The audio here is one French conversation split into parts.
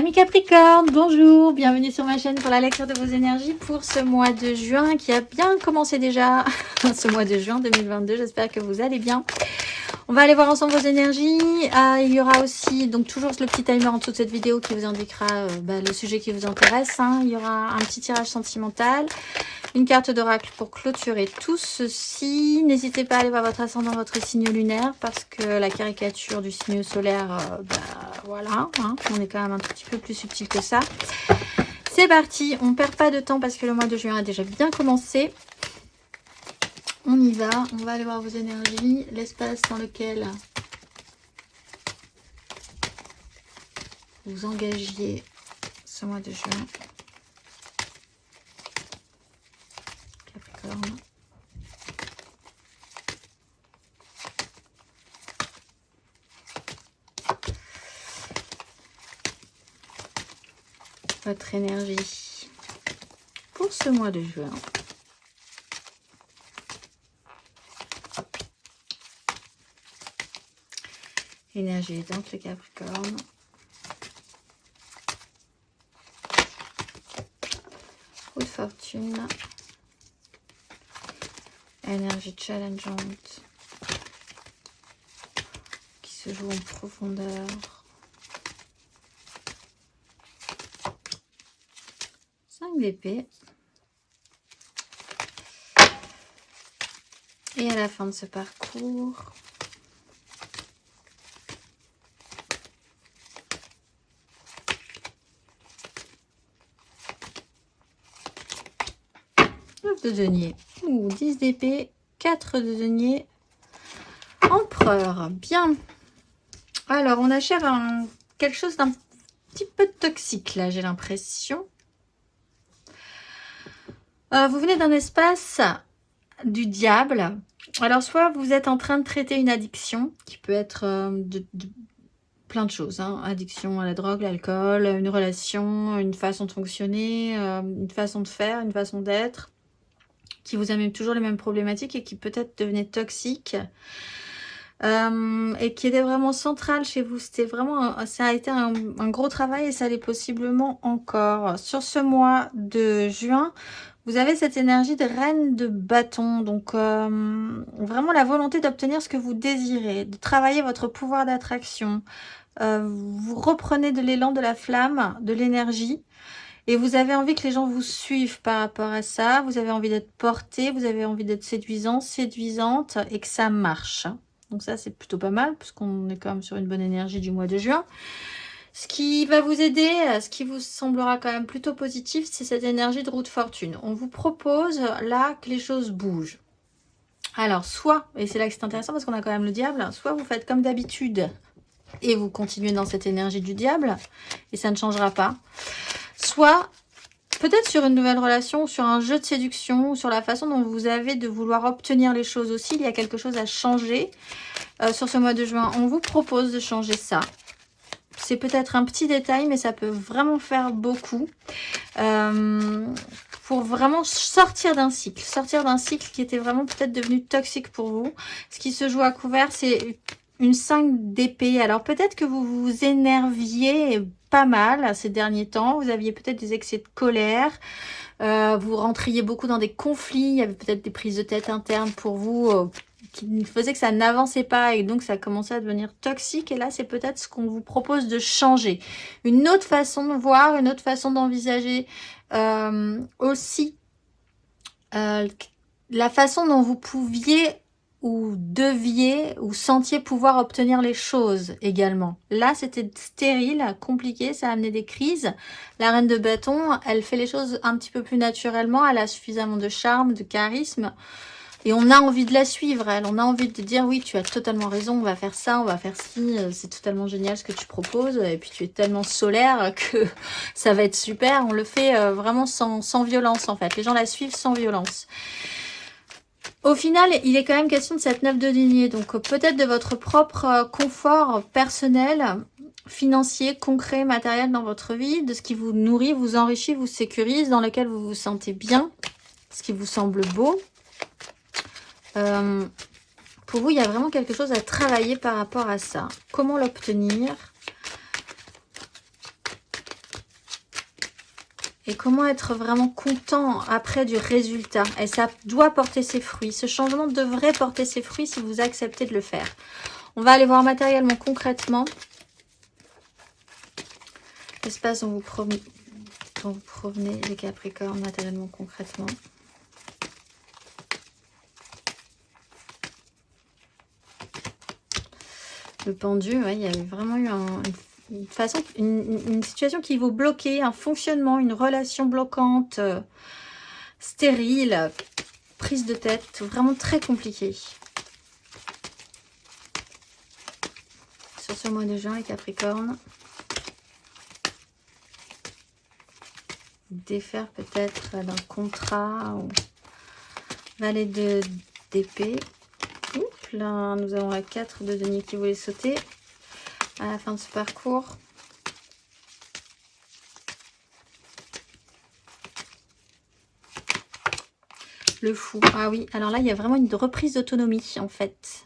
Amis Capricorne, bonjour, bienvenue sur ma chaîne pour la lecture de vos énergies pour ce mois de juin qui a bien commencé déjà, ce mois de juin 2022, j'espère que vous allez bien. On va aller voir ensemble vos énergies, il y aura aussi donc toujours le petit timer en dessous de cette vidéo qui vous indiquera le sujet qui vous intéresse, il y aura un petit tirage sentimental, une carte d'oracle pour clôturer tout ceci. N'hésitez pas à aller voir votre ascendant, votre signe lunaire, parce que la caricature du signe solaire, voilà, on est quand même un tout petit peu plus subtil que ça. C'est parti, on perd pas de temps parce que le mois de juin a déjà bien commencé. On y va, on va aller voir vos énergies, l'espace dans lequel vous engagiez ce mois de juin. Capricorne. Votre énergie pour ce mois de juin. Énergie donc le Capricorne. Roue de fortune. Énergie challengeante qui se joue en profondeur. 5 d'épée. Et à la fin de ce parcours, de denier, ou 10 d'épée, 4 de denier, empereur. Bien. Alors, on achève quelque chose d'un petit peu toxique, là, j'ai l'impression. Vous venez d'un espace du diable. Alors, soit vous êtes en train de traiter une addiction, qui peut être plein de choses. Addiction à la drogue, l'alcool, une relation, une façon de fonctionner, une façon de faire, une façon d'être, qui vous amène toujours les mêmes problématiques et qui peut-être devenait toxique et qui était vraiment central chez vous. C'était vraiment, ça a été un gros travail et ça l'est possiblement encore. Sur ce mois de juin, vous avez cette énergie de reine de bâton, donc vraiment la volonté d'obtenir ce que vous désirez, de travailler votre pouvoir d'attraction. Vous reprenez de l'élan, de la flamme, de l'énergie. Et vous avez envie que les gens vous suivent par rapport à ça. Vous avez envie d'être porté, vous avez envie d'être séduisant, séduisante et que ça marche. Donc ça, c'est plutôt pas mal puisqu'on est quand même sur une bonne énergie du mois de juin. Ce qui va vous aider, ce qui vous semblera quand même plutôt positif, c'est cette énergie de roue de fortune. On vous propose là que les choses bougent. Alors soit, et c'est là que c'est intéressant parce qu'on a quand même le diable, soit vous faites comme d'habitude et vous continuez dans cette énergie du diable et ça ne changera pas. Soit, peut-être sur une nouvelle relation, sur un jeu de séduction, ou sur la façon dont vous avez de vouloir obtenir les choses aussi. Il y a quelque chose à changer sur ce mois de juin. On vous propose de changer ça. C'est peut-être un petit détail, mais ça peut vraiment faire beaucoup. Pour vraiment sortir d'un cycle. Sortir d'un cycle qui était vraiment peut-être devenu toxique pour vous. Ce qui se joue à couvert, c'est une 5 d'épée. Alors peut-être que vous vous énerviez pas mal ces derniers temps. Vous aviez peut-être des excès de colère. Vous rentriez beaucoup dans des conflits. Il y avait peut-être des prises de tête internes pour vous qui faisaient que ça n'avançait pas et donc ça commençait à devenir toxique. Et là, c'est peut-être ce qu'on vous propose de changer. Une autre façon de voir, une autre façon d'envisager aussi la façon dont vous pouviez ou deviez ou sentiez pouvoir obtenir les choses également. Là, c'était stérile, compliqué, ça a amené des crises. La reine de bâton, elle fait les choses un petit peu plus naturellement, elle a suffisamment de charme, de charisme. Et on a envie de la suivre, elle. On a envie de dire, oui, tu as totalement raison, on va faire ça, on va faire ci, c'est totalement génial ce que tu proposes. Et puis tu es tellement solaire que ça va être super. On le fait vraiment sans violence, en fait. Les gens la suivent sans violence. Au final, il est quand même question de cette 9 de denier. Donc peut-être de votre propre confort personnel, financier, concret, matériel dans votre vie, de ce qui vous nourrit, vous enrichit, vous sécurise, dans lequel vous vous sentez bien, ce qui vous semble beau. Pour vous, il y a vraiment quelque chose à travailler par rapport à ça. Comment l'obtenir? Et comment être vraiment content après du résultat. Et ça doit porter ses fruits. Ce changement devrait porter ses fruits si vous acceptez de le faire. On va aller voir matériellement, concrètement, l'espace dont vous provenez, les Capricornes, matériellement, concrètement. Le pendu, ouais, il y avait vraiment eu une situation qui vous bloquait, un fonctionnement, une relation bloquante, stérile, prise de tête, vraiment très compliqué. Sur ce mois de juin, les Capricornes. Défaire peut-être d'un contrat ou valet d'épée. Là, nous avons la 4 de denier qui voulait sauter à la fin de ce parcours. Le fou. Ah oui, alors là, il y a vraiment une reprise d'autonomie, en fait.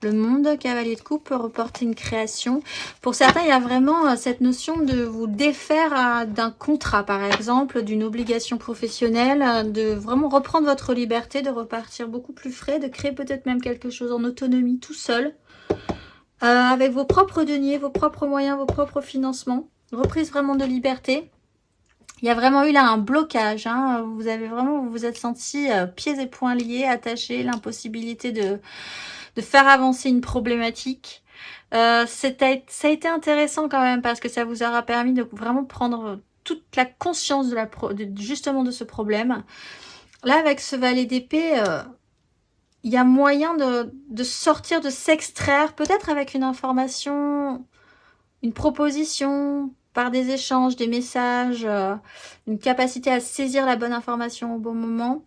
Le monde, cavalier de coupe, peut reporter une création. Pour certains, il y a vraiment cette notion de vous défaire d'un contrat, par exemple, d'une obligation professionnelle, de vraiment reprendre votre liberté, de repartir beaucoup plus frais, de créer peut-être même quelque chose en autonomie tout seul, avec vos propres deniers, vos propres moyens, vos propres financements. Reprise vraiment de liberté. Il y a vraiment eu là un blocage. Hein. Vous avez vraiment, vous vous êtes senti pieds et poings liés, attachés, l'impossibilité de faire avancer une problématique. Ça a été intéressant quand même parce que ça vous aura permis de vraiment prendre toute la conscience justement de ce problème. Là, avec ce valet d'épée, il y a moyen de sortir, de s'extraire, peut-être avec une information, une proposition, par des échanges, des messages, une capacité à saisir la bonne information au bon moment,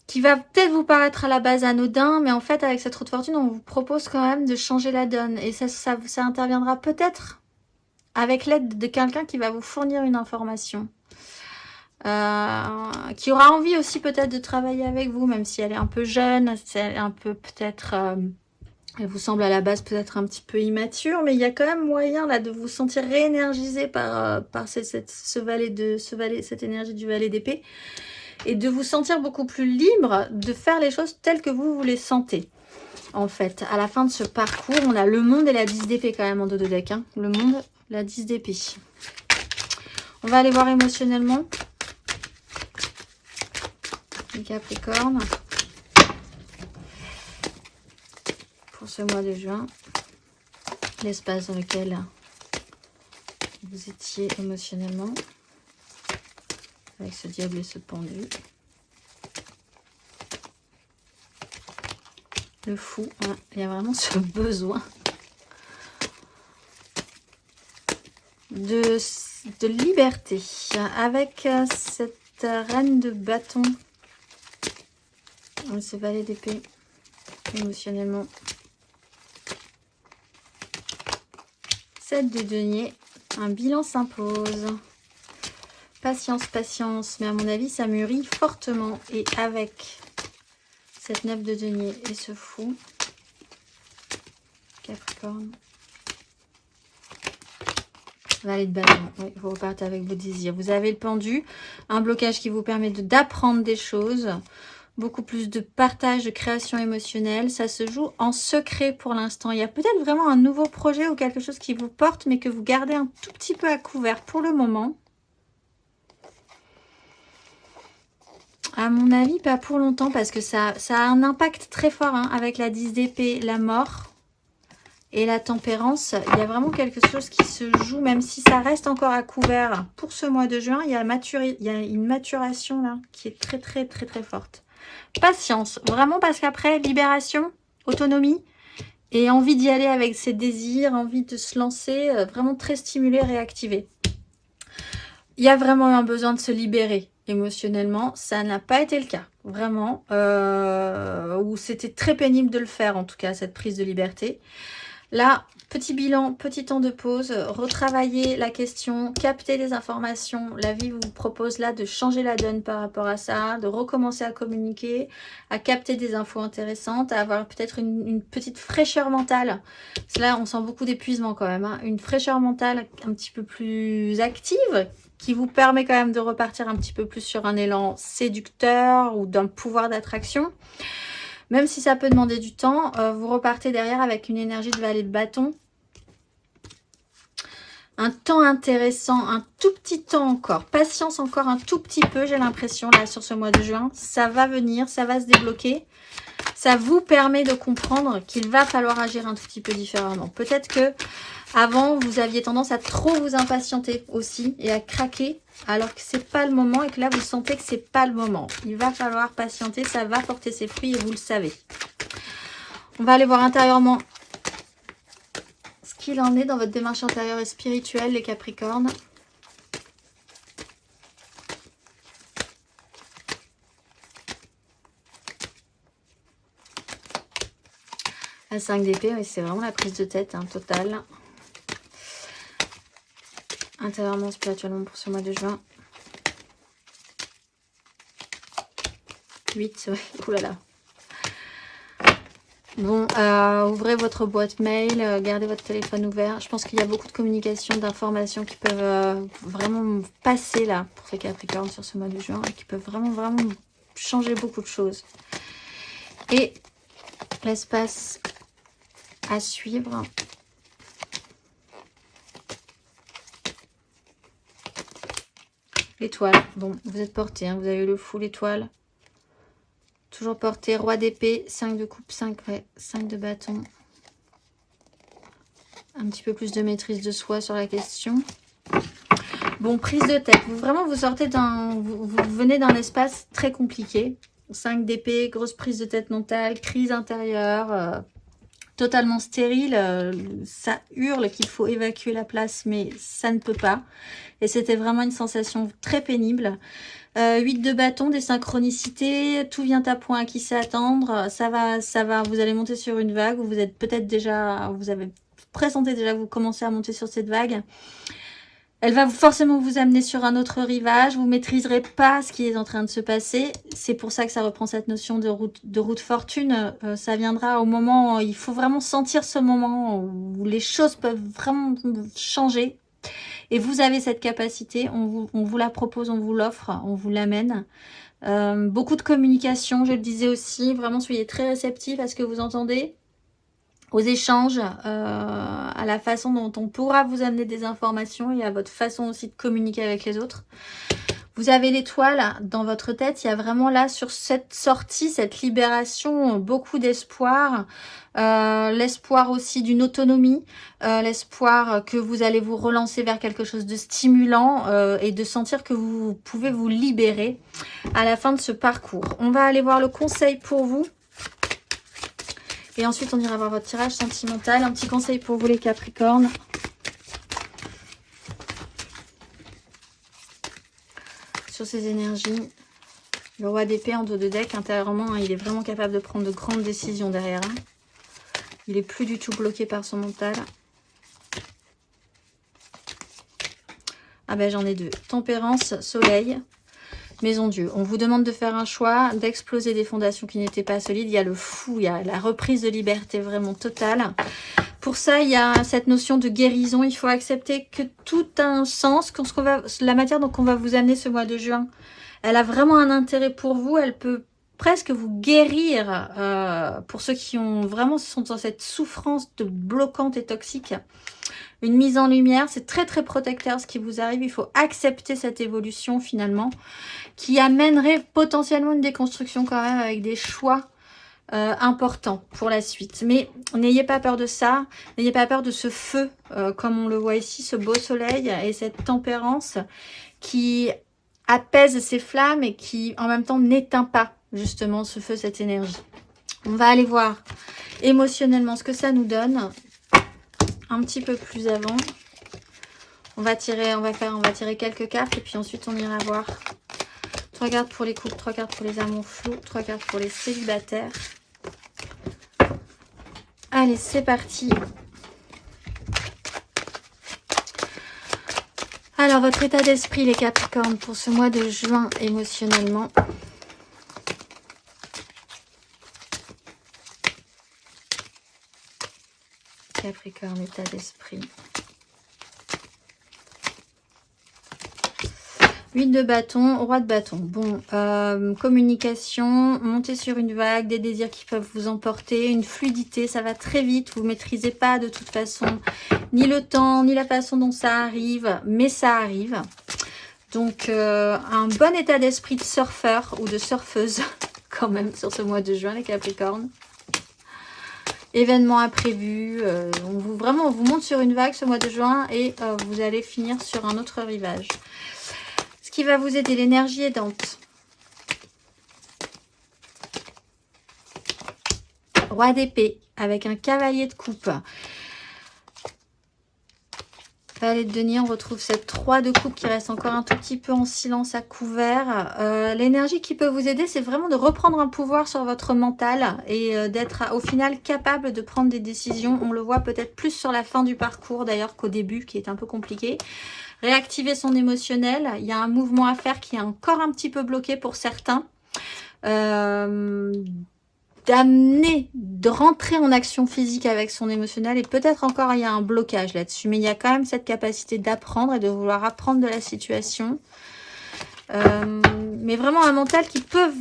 qui va peut-être vous paraître à la base anodin, mais en fait, avec cette roue de fortune, on vous propose quand même de changer la donne. Et ça interviendra peut-être avec l'aide de quelqu'un qui va vous fournir une information. Qui aura envie aussi peut-être de travailler avec vous, même si elle est un peu jeune, c'est un peu peut-être... elle vous semble à la base peut-être un petit peu immature, mais il y a quand même moyen là de vous sentir réénergisé par cette énergie du valet d'épée. Et de vous sentir beaucoup plus libre de faire les choses telles que vous les sentez. En fait, à la fin de ce parcours, on a le monde et la 10 d'épée quand même en dos de deck. Hein. Le monde, la 10 d'épée. On va aller voir émotionnellement. Les Capricornes. Pour ce mois de juin. L'espace dans lequel vous étiez émotionnellement. Avec ce diable et ce pendu. Le fou, hein, il y a vraiment ce besoin de liberté. Avec cette reine de bâton, ce valet d'épée, émotionnellement. 7 de denier, un bilan s'impose. Patience, patience, mais à mon avis, ça mûrit fortement. Et avec cette 9 de denier et ce fou, Capricorne, valet de bâton, oui, vous repartez avec vos désirs. Vous avez le pendu, un blocage qui vous permet d'apprendre des choses, beaucoup plus de partage, de création émotionnelle. Ça se joue en secret pour l'instant. Il y a peut-être vraiment un nouveau projet ou quelque chose qui vous porte, mais que vous gardez un tout petit peu à couvert pour le moment. À mon avis, pas pour longtemps, parce que ça a un impact très fort hein, avec la 10 d'épée, la mort et la tempérance. Il y a vraiment quelque chose qui se joue, même si ça reste encore à couvert. Pour ce mois de juin, il y a une maturation là qui est très, très, très, très forte. Patience, vraiment, parce qu'après, libération, autonomie et envie d'y aller avec ses désirs, envie de se lancer, vraiment très stimulé, réactivé. Il y a vraiment un besoin de se libérer. Émotionnellement, ça n'a pas été le cas, vraiment, où c'était très pénible de le faire, en tout cas, cette prise de liberté. Là, petit bilan, petit temps de pause, retravailler la question, capter les informations. La vie vous propose là de changer la donne par rapport à ça, de recommencer à communiquer, à capter des infos intéressantes, à avoir peut-être une petite fraîcheur mentale. Parce que là, on sent beaucoup d'épuisement quand même, hein. Une fraîcheur mentale un petit peu plus active, qui vous permet quand même de repartir un petit peu plus sur un élan séducteur ou d'un pouvoir d'attraction. Même si ça peut demander du temps, vous repartez derrière avec une énergie de valet de bâton. Un temps intéressant, un tout petit temps encore. Patience encore un tout petit peu, j'ai l'impression, là, sur ce mois de juin. Ça va venir, ça va se débloquer. Ça vous permet de comprendre qu'il va falloir agir un tout petit peu différemment. Peut-être que avant vous aviez tendance à trop vous impatienter aussi et à craquer alors que c'est pas le moment et que là vous sentez que c'est pas le moment. Il va falloir patienter, ça va porter ses fruits et vous le savez. On va aller voir intérieurement ce qu'il en est dans votre démarche intérieure et spirituelle, les Capricornes. La 5 d'épée, oui, c'est vraiment la prise de tête totale. Intérieurement, spirituellement pour ce mois de juin. 8, oui, oulala. Bon, ouvrez votre boîte mail, gardez votre téléphone ouvert. Je pense qu'il y a beaucoup de communication, d'informations qui peuvent vraiment passer là pour les Capricornes sur ce mois de juin et qui peuvent vraiment changer beaucoup de choses. Et l'espace à suivre. L'étoile. Bon, vous êtes porté, vous avez le fou, l'étoile. Toujours porté, roi d'épée, 5 de coupe, 5 de bâton. Un petit peu plus de maîtrise de soi sur la question. Bon, prise de tête. Vous sortez vous venez d'un espace très compliqué. 5 d'épée, grosse prise de tête mentale, crise intérieure, totalement stérile. Ça hurle qu'il faut évacuer la place, mais ça ne peut pas. Et c'était vraiment une sensation très pénible. 8 de bâton, des synchronicités, tout vient à point, à qui sait attendre, ça va, vous allez monter sur une vague, vous êtes peut-être déjà, vous avez pressenti déjà que vous commencez à monter sur cette vague. Elle va forcément vous amener sur un autre rivage, vous ne maîtriserez pas ce qui est en train de se passer. C'est pour ça que ça reprend cette notion de route fortune. Ça viendra au moment, il faut vraiment sentir ce moment où les choses peuvent vraiment changer. Et vous avez cette capacité, on vous la propose, on vous l'offre, on vous l'amène. Beaucoup de communication, je le disais aussi, vraiment soyez très réceptifs à ce que vous entendez, aux échanges, à la façon dont on pourra vous amener des informations et à votre façon aussi de communiquer avec les autres. Vous avez l'étoile dans votre tête, il y a vraiment là sur cette sortie, cette libération, beaucoup d'espoir. L'espoir aussi d'une autonomie, l'espoir que vous allez vous relancer vers quelque chose de stimulant et de sentir que vous pouvez vous libérer à la fin de ce parcours. On va aller voir le conseil pour vous. Et ensuite, on ira voir votre tirage sentimental. Un petit conseil pour vous les Capricornes. Sur ces énergies, le roi d'épée en dos de deck, intérieurement, il est vraiment capable de prendre de grandes décisions derrière. Il est plus du tout bloqué par son mental. Ah ben j'en ai deux. Tempérance, soleil, maison Dieu. On vous demande de faire un choix, d'exploser des fondations qui n'étaient pas solides. Il y a le fou, il y a la reprise de liberté vraiment totale. Pour ça, il y a cette notion de guérison. Il faut accepter que tout a un sens. La matière dont on va vous amener ce mois de juin, elle a vraiment un intérêt pour vous. Elle peut presque vous guérir pour ceux qui sont dans cette souffrance de bloquante et toxique. Une mise en lumière, c'est très très protecteur ce qui vous arrive. Il faut accepter cette évolution finalement qui amènerait potentiellement une déconstruction quand même avec des choix important pour la suite. Mais n'ayez pas peur de ça, n'ayez pas peur de ce feu, comme on le voit ici, ce beau soleil et cette tempérance qui apaise ces flammes et qui en même temps n'éteint pas justement ce feu, cette énergie. On va aller voir émotionnellement ce que ça nous donne un petit peu plus avant. On va tirer quelques cartes et puis ensuite on ira voir 3 cartes pour les couples, 3 cartes pour les amours flous, 3 cartes pour les célibataires. Allez, c'est parti. Alors, votre état d'esprit, les Capricornes, pour ce mois de juin émotionnellement. Capricorne, état d'esprit. 8 de bâton, roi de bâton. Bon, communication, monter sur une vague, des désirs qui peuvent vous emporter, une fluidité, ça va très vite. Vous ne maîtrisez pas de toute façon ni le temps, ni la façon dont ça arrive, mais ça arrive. Donc, un bon état d'esprit de surfeur ou de surfeuse quand même sur ce mois de juin, les Capricornes. Événements imprévus, on vous monte sur une vague ce mois de juin et vous allez finir sur un autre rivage. Ce qui va vous aider, l'énergie aidante. Roi d'épée avec un cavalier de coupe. Valet de denier, on retrouve cette 3 de coupe qui reste encore un tout petit peu en silence à couvert. L'énergie qui peut vous aider, c'est vraiment de reprendre un pouvoir sur votre mental et d'être au final capable de prendre des décisions. On le voit peut-être plus sur la fin du parcours d'ailleurs qu'au début, qui est un peu compliqué. Réactiver son émotionnel. Il y a un mouvement à faire qui est encore un petit peu bloqué pour certains. D'amener, de rentrer en action physique avec son émotionnel et peut-être encore il y a un blocage là-dessus, mais il y a quand même cette capacité d'apprendre et de vouloir apprendre de la situation, mais vraiment un mental qui peut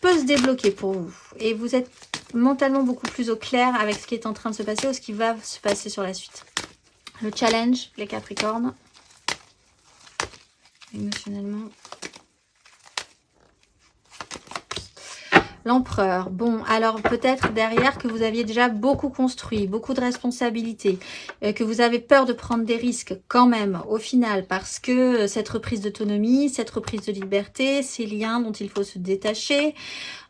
se débloquer pour vous et vous êtes mentalement beaucoup plus au clair avec ce qui est en train de se passer ou ce qui va se passer sur la suite. Le challenge, les Capricornes, émotionnellement. L'empereur. Bon, alors peut-être derrière que vous aviez déjà beaucoup construit, beaucoup de responsabilités, que vous avez peur de prendre des risques quand même au final parce que cette reprise d'autonomie, cette reprise de liberté, ces liens dont il faut se détacher,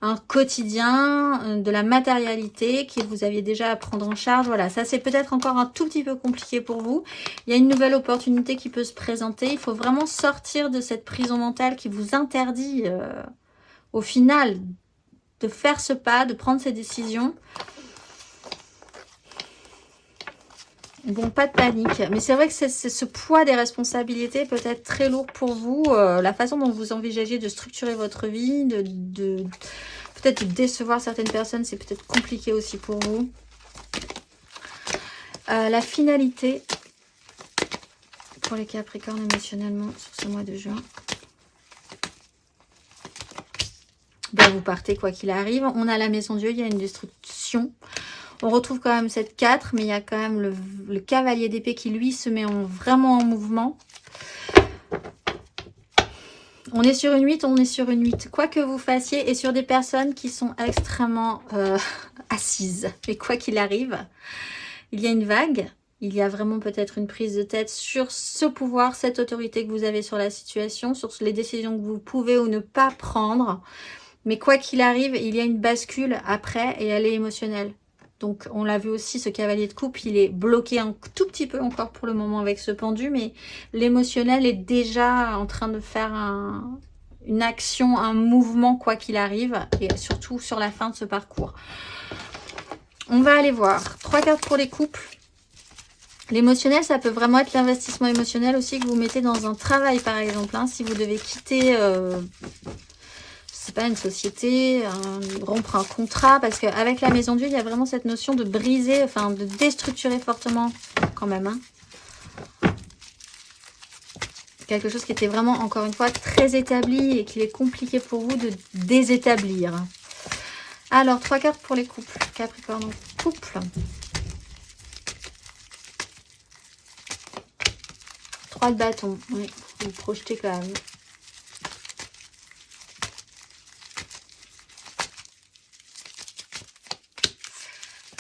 un quotidien, de la matérialité que vous aviez déjà à prendre en charge. Voilà, ça c'est peut-être encore un tout petit peu compliqué pour vous. Il y a une nouvelle opportunité qui peut se présenter. Il faut vraiment sortir de cette prison mentale qui vous interdit au final de faire ce pas, de prendre ces décisions. Bon, pas de panique. Mais c'est vrai que c'est ce poids des responsabilités peut être très lourd pour vous. La façon dont vous envisagez de structurer votre vie, peut-être de décevoir certaines personnes, c'est peut-être compliqué aussi pour vous. La finalité pour les Capricornes émotionnellement sur ce mois de juin. Ben, vous partez quoi qu'il arrive. On a la maison Dieu, il y a une destruction. On retrouve quand même cette 4, mais il y a quand même le cavalier d'épée qui, lui, se met vraiment en mouvement. On est sur une 8, on est sur une 8. Quoi que vous fassiez, et sur des personnes qui sont extrêmement assises. Mais quoi qu'il arrive, il y a une vague. Il y a vraiment peut-être une prise de tête sur ce pouvoir, cette autorité que vous avez sur la situation, sur les décisions que vous pouvez ou ne pas prendre. Mais quoi qu'il arrive, il y a une bascule après et elle est émotionnelle. Donc, on l'a vu aussi, ce cavalier de coupe, il est bloqué un tout petit peu encore pour le moment avec ce pendu, mais l'émotionnel est déjà en train de faire une action, un mouvement, quoi qu'il arrive, et surtout sur la fin de ce parcours. On va aller voir. 3 cartes pour les couples. L'émotionnel, ça peut vraiment être l'investissement émotionnel aussi que vous mettez dans un travail, par exemple. Hein, si vous devez quitter... c'est pas une société, rompre un contrat, parce qu'avec la maison Dieu, il y a vraiment cette notion de briser, enfin de déstructurer fortement quand même. Hein. Quelque chose qui était vraiment, encore une fois, très établi et qu'il est compliqué pour vous de désétablir. Alors, 3 cartes pour les couples. Capricorne couple. 3 de bâton. Oui, vous projetez quand même.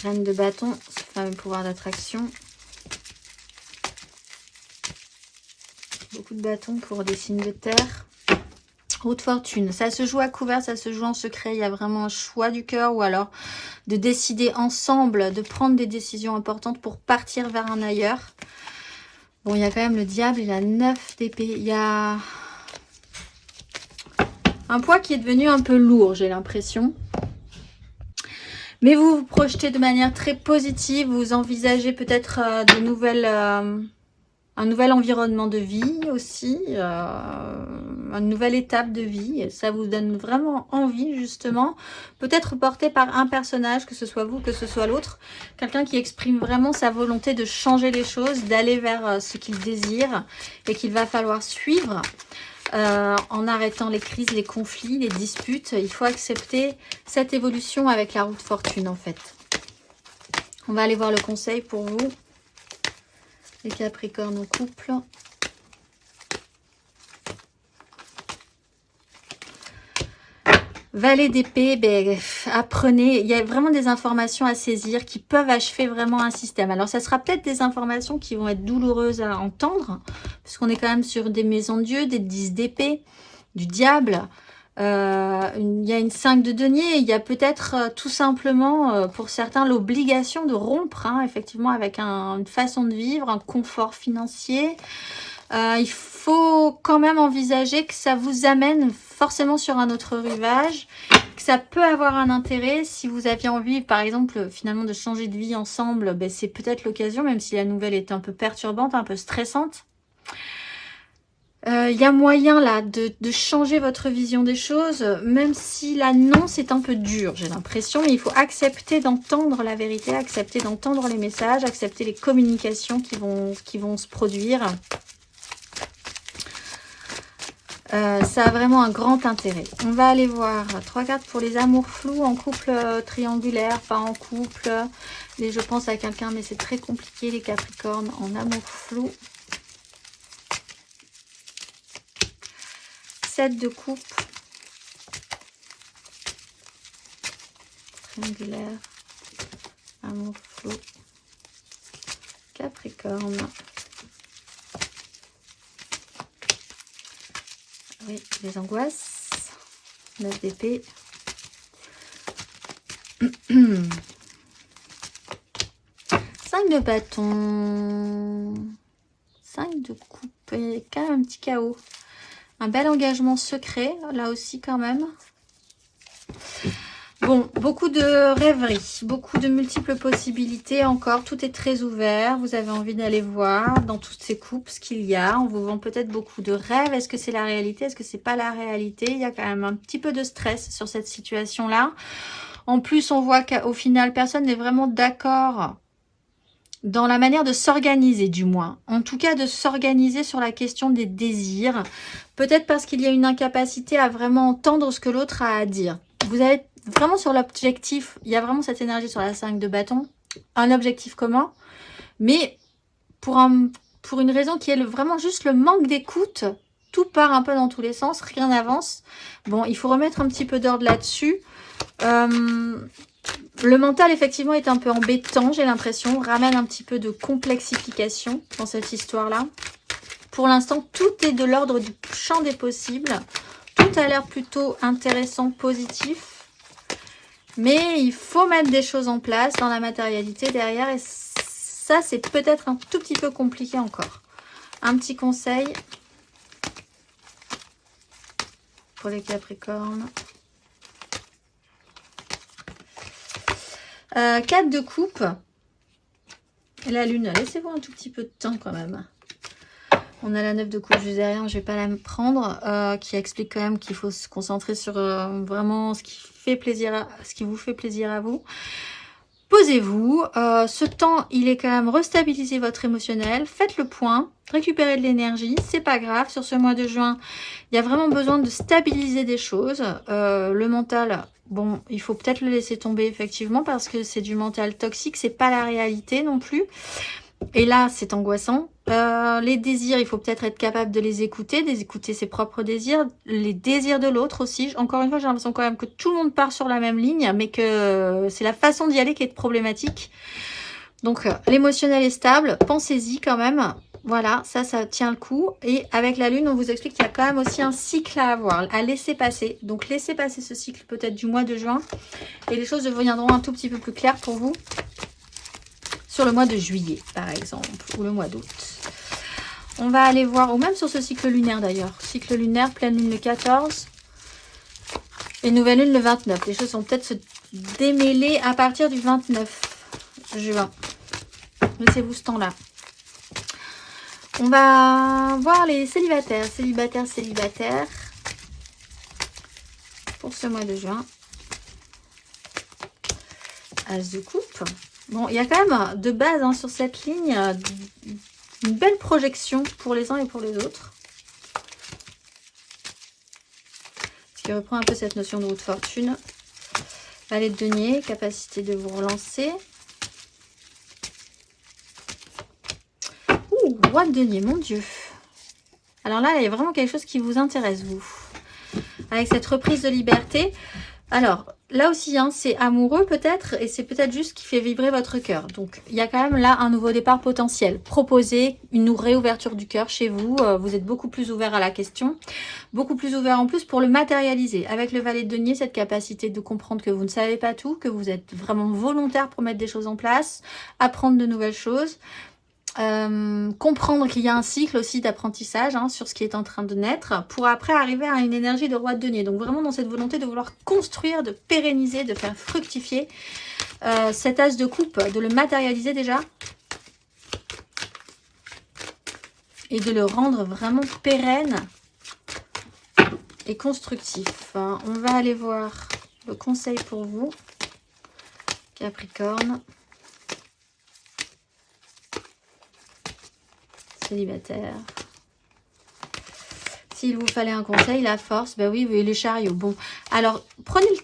Reine de bâton, ce fameux pouvoir d'attraction. Beaucoup de bâtons pour des signes de terre. Roue de fortune, ça se joue à couvert, ça se joue en secret. Il y a vraiment un choix du cœur ou alors de décider ensemble, de prendre des décisions importantes pour partir vers un ailleurs. Bon, il y a quand même le diable et la 9 d'épée. Il y a un poids qui est devenu un peu lourd, j'ai l'impression. Mais vous vous projetez de manière très positive, vous envisagez peut-être de nouvelles un nouvel environnement de vie aussi, une nouvelle étape de vie. Ça vous donne vraiment envie, justement, peut-être porté par un personnage, que ce soit vous, que ce soit l'autre, quelqu'un qui exprime vraiment sa volonté de changer les choses, d'aller vers ce qu'il désire et qu'il va falloir suivre en arrêtant les crises, les conflits, les disputes. Il faut accepter cette évolution avec la roue de fortune, en fait. On va aller voir le conseil pour vous. Les Capricornes en couple. Valet d'épée, ben, apprenez, il y a vraiment des informations à saisir qui peuvent achever vraiment un système. Alors, ça sera peut-être des informations qui vont être douloureuses à entendre, puisqu'on est quand même sur des maisons de Dieu, des 10 d'épée, du diable. Il y a une 5 de denier, il y a peut-être tout simplement, pour certains, l'obligation de rompre, hein, effectivement, avec une façon de vivre, un confort financier. Il faut quand même envisager que ça vous amène forcément sur un autre rivage, que ça peut avoir un intérêt. Si vous aviez envie, par exemple, finalement, de changer de vie ensemble, ben, c'est peut-être l'occasion, même si la nouvelle est un peu perturbante, un peu stressante. Il y a moyen là de changer votre vision des choses, même si l'annonce est un peu dure, j'ai l'impression, mais il faut accepter d'entendre la vérité, accepter d'entendre les messages, accepter les communications qui vont se produire. Ça a vraiment un grand intérêt. On va aller voir 3 cartes pour les amours flous, en couple triangulaire, pas en couple. Et je pense à quelqu'un, mais c'est très compliqué, les Capricornes en amour flou. 7 de coupe. Triangulaire. Amour flou. Capricorne. Oui, les angoisses. 9 d'épée. 5 de bâton. 5 de coupe. Il y a quand même un petit chaos. Un bel engagement secret, là aussi quand même. Bon, beaucoup de rêveries, beaucoup de multiples possibilités encore. Tout est très ouvert. Vous avez envie d'aller voir dans toutes ces coupes ce qu'il y a. On vous vend peut-être beaucoup de rêves. Est-ce que c'est la réalité? Est-ce que c'est pas la réalité? Il y a quand même un petit peu de stress sur cette situation-là. En plus, on voit qu'au final, personne n'est vraiment d'accord dans la manière de s'organiser, du moins. En tout cas, de s'organiser sur la question des désirs. Peut-être parce qu'il y a une incapacité à vraiment entendre ce que l'autre a à dire. Vous avez vraiment sur l'objectif, il y a vraiment cette énergie sur la 5 de bâton, un objectif commun, mais pour une raison qui est vraiment juste le manque d'écoute, tout part un peu dans tous les sens, rien n'avance. Bon, il faut remettre un petit peu d'ordre là-dessus. Le mental, effectivement, est un peu embêtant, j'ai l'impression, ramène un petit peu de complexification dans cette histoire-là. Pour l'instant, tout est de l'ordre du champ des possibles. Tout a l'air plutôt intéressant, positif. Mais il faut mettre des choses en place dans la matérialité derrière. Et ça, c'est peut-être un tout petit peu compliqué encore. Un petit conseil pour les Capricornes. 4 de coupe. Et la lune, laissez-vous un tout petit peu de temps quand même. On a la 9 de coupe juste derrière, je ne vais pas la prendre, qui explique quand même qu'il faut se concentrer sur vraiment ce qui fait plaisir, ce qui vous fait plaisir à vous. Posez-vous, ce temps, il est quand même restabiliser votre émotionnel, faites le point, récupérez de l'énergie, c'est pas grave. Sur ce mois de juin, il y a vraiment besoin de stabiliser des choses. Le mental, bon, il faut peut-être le laisser tomber effectivement parce que c'est du mental toxique, c'est pas la réalité non plus. Et là, c'est angoissant. Les désirs, il faut peut-être être capable de les écouter, d'écouter ses propres désirs, les désirs de l'autre aussi. Encore une fois, j'ai l'impression quand même que tout le monde part sur la même ligne, mais que c'est la façon d'y aller qui est problématique. Donc, l'émotionnel est stable, pensez-y quand même. Voilà, ça tient le coup. Et avec la lune, on vous explique qu'il y a quand même aussi un cycle à avoir, à laisser passer. Donc, laissez passer ce cycle peut-être du mois de juin. Et les choses deviendront un tout petit peu plus claires pour vous. Sur le mois de juillet, par exemple, ou le mois d'août. On va aller voir, ou même sur ce cycle lunaire d'ailleurs. Cycle lunaire, pleine lune le 14 et nouvelle lune le 29. Les choses vont peut-être se démêler à partir du 29 juin. Laissez-vous ce temps-là. On va voir les célibataires, pour ce mois de juin. As de coupe. Bon, il y a quand même de base hein, sur cette ligne une belle projection pour les uns et pour les autres. Ce qui reprend un peu cette notion de roue de fortune. Valet de denier, capacité de vous relancer. Ouh, roi de denier, mon Dieu. Alors là, il y a vraiment quelque chose qui vous intéresse, vous. Avec cette reprise de liberté. Alors, là aussi, hein, c'est amoureux peut-être, et c'est peut-être juste qui fait vibrer votre cœur. Donc, il y a quand même là un nouveau départ potentiel. Proposé, une réouverture du cœur chez vous. Vous êtes beaucoup plus ouvert à la question. Beaucoup plus ouvert en plus pour le matérialiser. Avec le valet de denier, cette capacité de comprendre que vous ne savez pas tout, que vous êtes vraiment volontaire pour mettre des choses en place, apprendre de nouvelles choses. Comprendre qu'il y a un cycle aussi d'apprentissage hein, sur ce qui est en train de naître pour après arriver à une énergie de roi de denier. Donc vraiment dans cette volonté de vouloir construire, de pérenniser, de faire fructifier cet as de coupe, de le matérialiser déjà et de le rendre vraiment pérenne et constructif. On va aller voir le conseil pour vous, Capricorne. Célibataire. S'il vous fallait un conseil, la force, ben oui, les chariots. Bon, alors prenez le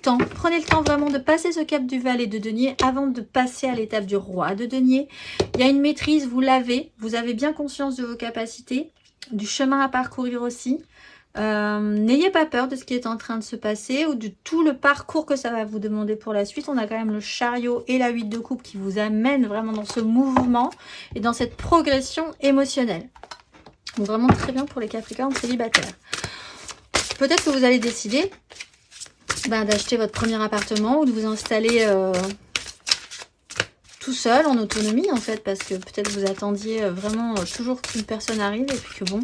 temps vraiment de passer ce cap du valet de denier avant de passer à l'étape du roi de denier. Il y a une maîtrise, vous l'avez, vous avez bien conscience de vos capacités, du chemin à parcourir aussi. N'ayez pas peur de ce qui est en train de se passer ou de tout le parcours que ça va vous demander pour la suite. On a quand même le chariot et la 8 de coupe qui vous amènent vraiment dans ce mouvement et dans cette progression émotionnelle. Donc vraiment très bien pour les Capricornes célibataires. Peut-être que vous allez décider d'acheter votre premier appartement ou de vous installer tout seul en autonomie en fait, parce que peut-être vous attendiez vraiment toujours qu'une personne arrive et puis que bon,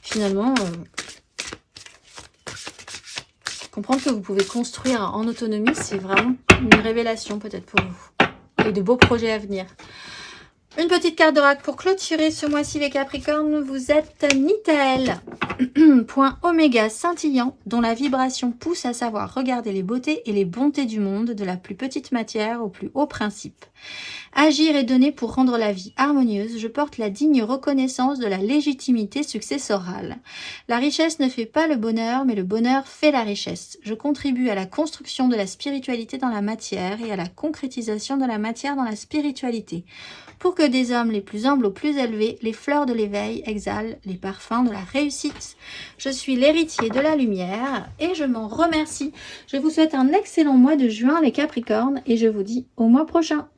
finalement... comprendre que vous pouvez construire en autonomie, c'est vraiment une révélation peut-être pour vous. Et de beaux projets à venir. Une petite carte d'oracle pour clôturer ce mois-ci les Capricornes. Vous êtes Nitael, point oméga scintillant, dont la vibration pousse à savoir regarder les beautés et les bontés du monde, de la plus petite matière au plus haut principe. Agir et donner pour rendre la vie harmonieuse, je porte la digne reconnaissance de la légitimité successorale. La richesse ne fait pas le bonheur, mais le bonheur fait la richesse. Je contribue à la construction de la spiritualité dans la matière et à la concrétisation de la matière dans la spiritualité. Pour que des hommes les plus humbles aux plus élevés, les fleurs de l'éveil exhalent les parfums de la réussite. Je suis l'héritier de la lumière et je m'en remercie. Je vous souhaite un excellent mois de juin les Capricornes et je vous dis au mois prochain.